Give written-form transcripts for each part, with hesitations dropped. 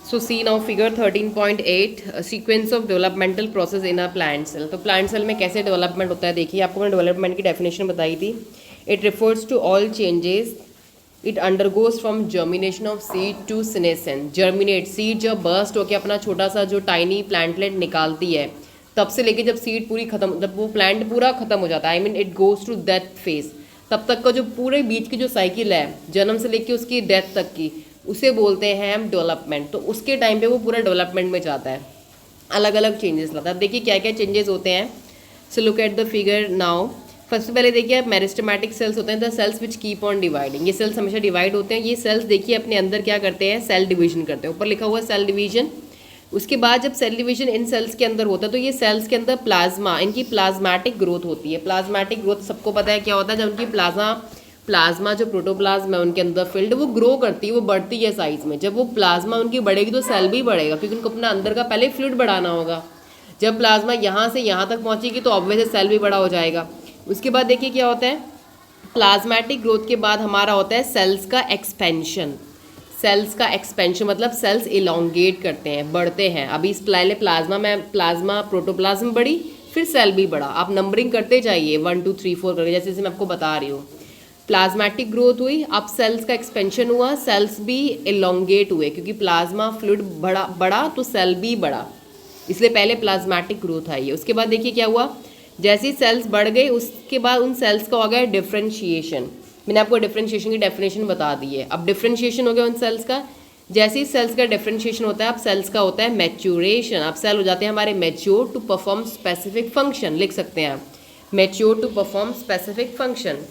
So see now figure 13.8 sequence of developmental process in a plant cell. तो plant cell में कैसे development होता है देखिए, आपको मैंने डेवलपमेंट की डेफिनेशन बताई थी. It refers to all changes it undergoes from germination of seed to senescence. Germinate seed जब burst होकर अपना छोटा सा जो tiny plantlet निकालती है, तब से लेके जब सीड पूरी खत्म, जब वो प्लांट पूरा खत्म हो जाता है, I mean it goes to death phase, तब तक का जो पूरे बीच की जो साइकिल है जन्म से लेके उसकी डेथ तक की, उसे बोलते हैं हम डेवलपमेंट. तो उसके टाइम पे वो पूरा डेवलपमेंट में जाता है, अलग अलग चेंजेस लाता है. अब देखिए क्या क्या चेंजेस होते हैं. So look at the figure now. First पहले देखिए मेरिस्टेमेटिक सेल्स होते हैं, the cells which keep on dividing. ये सेल्स हमेशा डिवाइड होते हैं. ये सेल्स देखिए अपने अंदर क्या करते हैं, सेल डिवीजन करते हैं. ऊपर लिखा हुआ है सेल डिवीजन. उसके बाद जब सेल डिवीजन इन सेल्स के अंदर होता है तो ये सेल्स के अंदर प्लाज्मा, इनकी प्लाज्मेटिक ग्रोथ होती है. प्लाज्मेटिक ग्रोथ सबको पता है क्या होता है, जब उनकी प्लाज्मा जो प्रोटोप्लाज्म है उनके अंदर फील्ड वो ग्रो करती है, वो बढ़ती है साइज में. जब वो प्लाज्मा उनकी बढ़ेगी तो सेल भी बढ़ेगा, क्योंकि उनको अपना अंदर का पहले फ्लूइड बढ़ाना होगा. जब प्लाज्मा यहाँ से यहाँ तक पहुँचेगी तो ऑब्वियसली सेल भी बड़ा हो जाएगा. उसके बाद देखिए क्या होता है, प्लाज्मेटिक ग्रोथ के बाद हमारा होता है सेल्स का एक्सपेंशन. सेल्स का एक्सपेंशन मतलब सेल्स इलोंगेट करते हैं, बढ़ते हैं. अभी इस पहले प्लाज्मा प्रोटोप्लाज्म बढ़ी, फिर सेल भी बढ़ा. आप नंबरिंग करते जाइए 1 2 3 4 करके, जैसे मैं आपको बता रही हूँ. प्लाज्मेटिक ग्रोथ हुई, अब सेल्स का एक्सपेंशन हुआ, सेल्स भी इलोंगेट हुए, क्योंकि प्लाज्मा फ्लूइड बढ़ा तो सेल भी बढ़ा, इसलिए पहले प्लाज्मेटिक ग्रोथ आई है. उसके बाद देखिए क्या हुआ, जैसे ही सेल्स बढ़ गए उसके बाद उन सेल्स का हो गया डिफ्रेंशिएशन. मैंने आपको डिफ्रेंशिएशन की डेफिनेशन बता दी है. अब डिफ्रेंशिएशन हो गया उन सेल्स का. जैसे ही सेल्स का डिफ्रेंशिएशन होता है, अब सेल्स का होता है मैच्योरेशन. अब सेल हो जाते हैं हमारे mature to perform specific function. लिख सकते हैं आप, mature to perform specific function.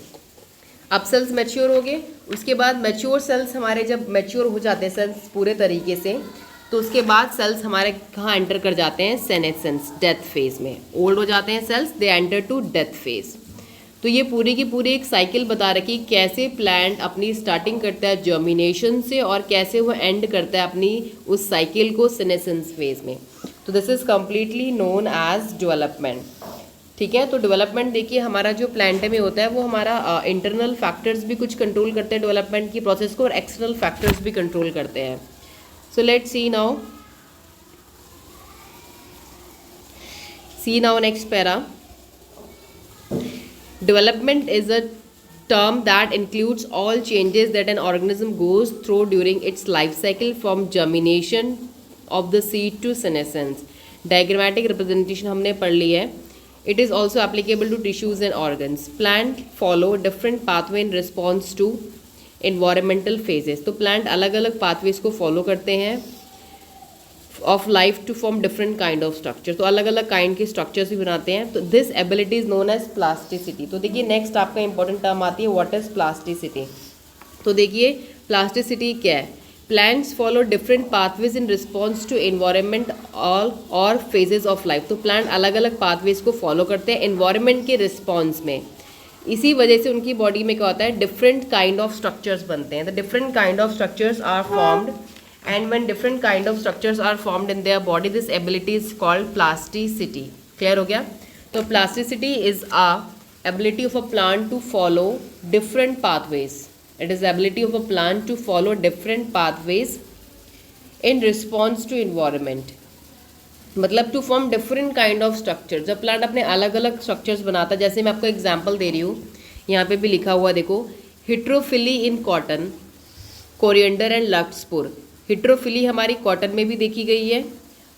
अब सेल्स मैच्योर हो गए. उसके बाद मैच्योर सेल्स हमारे जब मैच्योर हो जाते हैं सेल्स पूरे तरीके से, तो उसके बाद सेल्स हमारे कहाँ एंटर कर जाते हैं, सेनेसेंस, डेथ फेज में. ओल्ड हो जाते हैं cells, they enter to death phase. तो ये पूरी की पूरी एक साइकिल बता रखी, कैसे प्लांट अपनी स्टार्टिंग करता है जर्मिनेशन से और कैसे वो एंड करता है अपनी उस साइकिल को सेनेसेंस फेज में. तो this is completely known as development. ठीक है, तो डेवलपमेंट देखिए हमारा जो प्लांट में होता है वो हमारा इंटरनल फैक्टर्स भी कुछ कंट्रोल करते हैं डेवलपमेंट की प्रोसेस को, और एक्सटर्नल फैक्टर्स भी कंट्रोल करते हैं. So let's see now next para. Development is a term that includes all changes that an organism goes through during its life cycle from germination of the seed to senescence. Diagrammatic representation हमने पढ़ ली है. It is also applicable to tissues and organs. Plant follow different pathway in response to environmental phases. तो plant अलग अलग pathways को follow करते हैं of life to form different kind of structure. तो अलग अलग काइंड के स्ट्रक्चर्स भी बनाते हैं. तो this ability is known as plasticity. तो देखिए नेक्स्ट आपका इंपॉर्टेंट टर्म आती है, व्हाट इज प्लास्टिसिटी. तो देखिए प्लास्टिसिटी क्या है, plants follow different pathways in response to environment और फेजेज ऑफ लाइफ. तो प्लांट अलग अलग पाथवेज को फॉलो करते हैं एनवायरनमेंट के रिस्पॉन्स में. इसी वजह से उनकी बॉडी में क्या होता है, डिफरेंट काइंड ऑफ स्ट्रक्चर्स बनते हैं. The different kind of structures are formed, and when different kind of structures are formed in their body, this ability is called plasticity. Clear हो गया. तो plasticity is a ability of a plant to follow different pathways. It is ability of a plant to follow different pathways in response to environment, मतलब to form different kind of structure. जब plant अपने अलग अलग structures बनाता है, जैसे मैं आपको एग्जांपल दे रही हूँ, यहाँ पे भी लिखा हुआ देखो, हिट्रोफिली इन कॉटन, कोरिएंडर एंड लक्सपुर. हिट्रोफिली हमारी कॉटन में भी देखी गई है,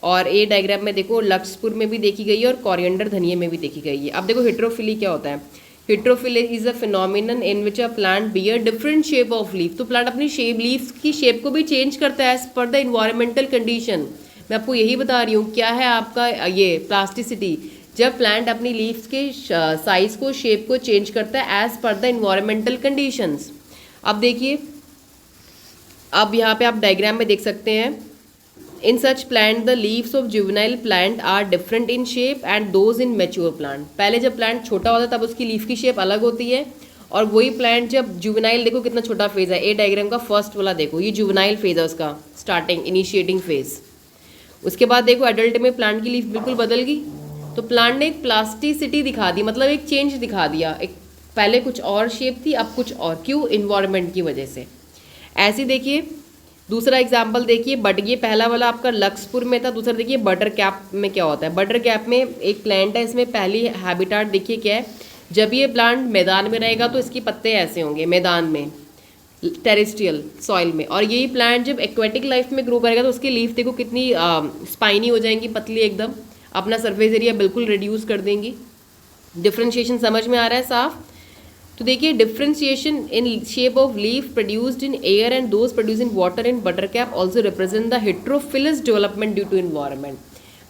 और ए डायग्राम में देखो लक्सपुर में भी देखी गई है, और कोरिएंडर धनिया में भी देखी गई है. अब देखो हिट्रोफिली क्या होता है. Heterophylly is a phenomenon in which a plant bear different shape of leaf. तो प्लांट अपनी लीफ की शेप को भी चेंज करता है as per the environmental condition. मैं आपको यही बता रही हूँ क्या है आपका ये प्लास्टिसिटी. जब प्लांट अपनी लीव्स के साइज को, शेप को चेंज करता है as per the environmental conditions. अब देखिए, अब यहाँ पे आप डायग्राम में देख सकते हैं, in such plant the leaves of juvenile plant are different in shape and those in mature plant. पहले जब प्लांट छोटा होता है तब उसकी लीफ की शेप अलग होती है, और वही प्लांट जब जुवेनाइल, देखो कितना छोटा फेज है, ए डायग्राम का फर्स्ट वाला देखो, ये जुवेनाइल फेज है उसका स्टार्टिंग इनिशिएटिंग फेज. उसके बाद देखो एडल्ट में प्लांट की लीफ बिल्कुल बदल गई. तो प्लांट ने एक प्लास्टिसिटी दिखा दी, मतलब एक चेंज दिखा दिया. एक पहले कुछ और शेप थी, अब कुछ और. क्यों? इन्वायरमेंट की वजह से. ऐसे देखिए दूसरा एग्जाम्पल देखिए, बट ये पहला वाला आपका लक्ष्यपुर में था, दूसरा देखिए बटर कैप में क्या होता है। बटर कैप में एक प्लांट है, इसमें पहली हैबिटाट देखिए क्या है, जब ये प्लांट मैदान में रहेगा तो इसके पत्ते ऐसे होंगे मैदान में, टेरेस्ट्रियल सॉइल में, और यही प्लांट जब एक्वेटिक लाइफ में ग्रो करेगा तो उसकी लीफ देखो कितनी स्पाइनी हो जाएंगी, पतली एकदम, अपना सरफेस एरिया बिल्कुल रिड्यूस कर देंगी। डिफ्रेंशिएशन समझ में आ रहा है साफ? तो देखिए differentiation in shape of leaf produced in air and those produce in water in buttercup also represent the heterophyllous development due to environment.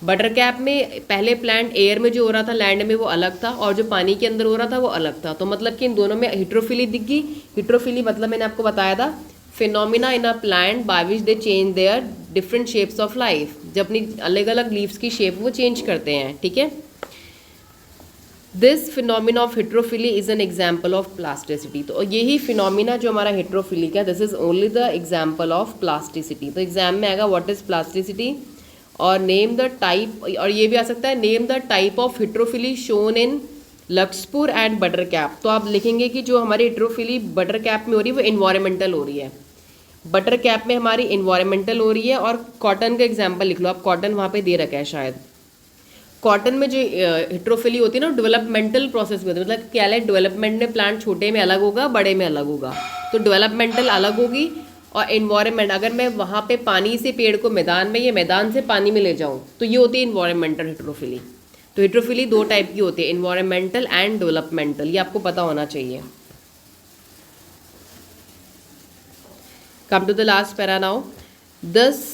Buttercup में पहले प्लांट एयर में जो हो रहा था लैंड में वो अलग था, और जो पानी के अंदर हो रहा था वो अलग था। तो मतलब कि इन दोनों में हिट्रोफिली दिख गई। हिट्रोफिली मतलब मैंने आपको बताया था phenomena in a plant by which they change their different shapes of life, जब अपनी अलग अलग लीव्स की शेप वो चेंज करते हैं, ठीक है। This phenomena of heterophylly is an example of plasticity. तो यही फिनोमिना जो हमारा हिट्रोफिली का, this is only the example of plasticity. तो एग्जाम में आएगा व्हाट इज प्लास्टिसिटी, और नेम द टाइप, और ये भी आ सकता है name the type of heterophylly shown in larkspur and buttercup. तो आप लिखेंगे कि जो हमारी हिट्रोफिली बटर कैप में हो रही है वो इन्वायरमेंटल हो रही है, बटर कैप में हमारी इन्वायरमेंटल हो रही है। और कॉटन का एग्जाम्पल लिख लो आप, कॉटन वहाँ पे दे रखा है शायद। कॉटन में जो हिट्रोफिली होती है ना, डेवलपमेंटल प्रोसेस में होती है, मतलब क्या है, डेवलपमेंट में प्लांट छोटे में अलग होगा, बड़े में अलग होगा। तो डेवलपमेंटल अलग होगी, और इन्वायरमेंट, अगर मैं वहाँ पे पानी से पेड़ को मैदान में या मैदान से पानी में ले जाऊँ तो ये होती है इन्वायरमेंटल हिट्रोफिली। तो हिट्रोफिली दो टाइप की होती है, इन्वायरमेंटल एंड डेवलपमेंटल, ये आपको पता होना चाहिए। Come to the last para now. Thus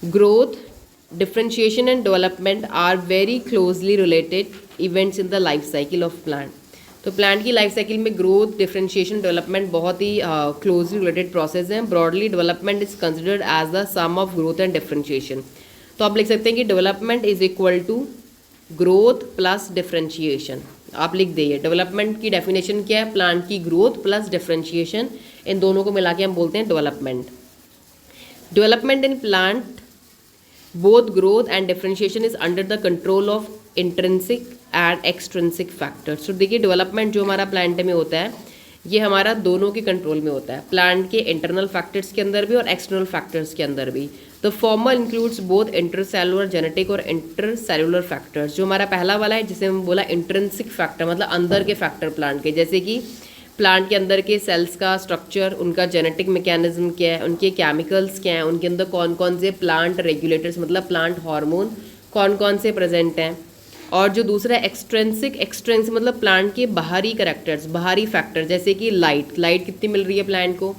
growth, differentiation and development are very closely related events in the life cycle of plant। तो प्लांट की लाइफ साइकिल में ग्रोथ, डिफरेंशिएशन, डेवलपमेंट बहुत ही क्लोजली रिलेटेड प्रोसेस हैं। Broadly development is considered as the sum of growth and differentiation. तो आप लिख सकते हैं कि development is equal to growth plus differentiation. आप लिख दिए डेवलपमेंट की डेफिनेशन क्या है, प्लांट की ग्रोथ प्लस डिफरेंशिएशन, इन दोनों को मिला के हम बोलते हैं development. Development in plant both growth and differentiation is under the control of intrinsic and extrinsic factors। तो देखिए डेवलपमेंट जो हमारा प्लांट में होता है ये हमारा दोनों के कंट्रोल में होता है, प्लांट के इंटरनल फैक्टर्स के अंदर भी और एक्सटर्नल फैक्टर्स के अंदर भी। तो formal includes both intercellular genetic और इंटरसेलुलर फैक्टर्स। जो हमारा पहला वाला है जिसे हम बोला इंट्रिंसिक फैक्टर, मतलब अंदर के फैक्टर प्लांट के, जैसे कि प्लांट के अंदर के सेल्स का स्ट्रक्चर, उनका जेनेटिक मैकेनिज्म क्या है, उनके केमिकल्स क्या हैं, उनके अंदर कौन कौन से प्लांट रेगुलेटर्स मतलब प्लांट हार्मोन कौन कौन से प्रेजेंट हैं। और जो दूसरा एक्सट्रेंसिक, एक्सट्रेंसिक मतलब प्लांट के बाहरी करेक्टर्स, बाहरी फैक्टर, जैसे कि लाइट कितनी मिल रही है प्लांट को,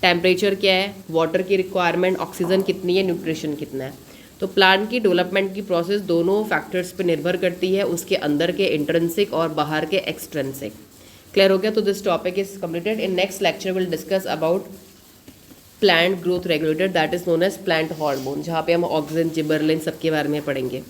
टेम्परेचर क्या है, वाटर की रिक्वायरमेंट, ऑक्सीजन कितनी है, न्यूट्रिशन कितना है। तो प्लांट की डेवलपमेंट की प्रोसेस दोनों फैक्टर्स पर निर्भर करती है, उसके अंदर के इंट्रिंसिक और बाहर के एक्सट्रेंसिक। क्लियर हो गया? तो this topic is completed. In next lecture will discuss about plant growth regulator that is known as plant hormone, जहाँ पे हम ऑक्सीजन, जिबरलिन सबके बारे में पढ़ेंगे।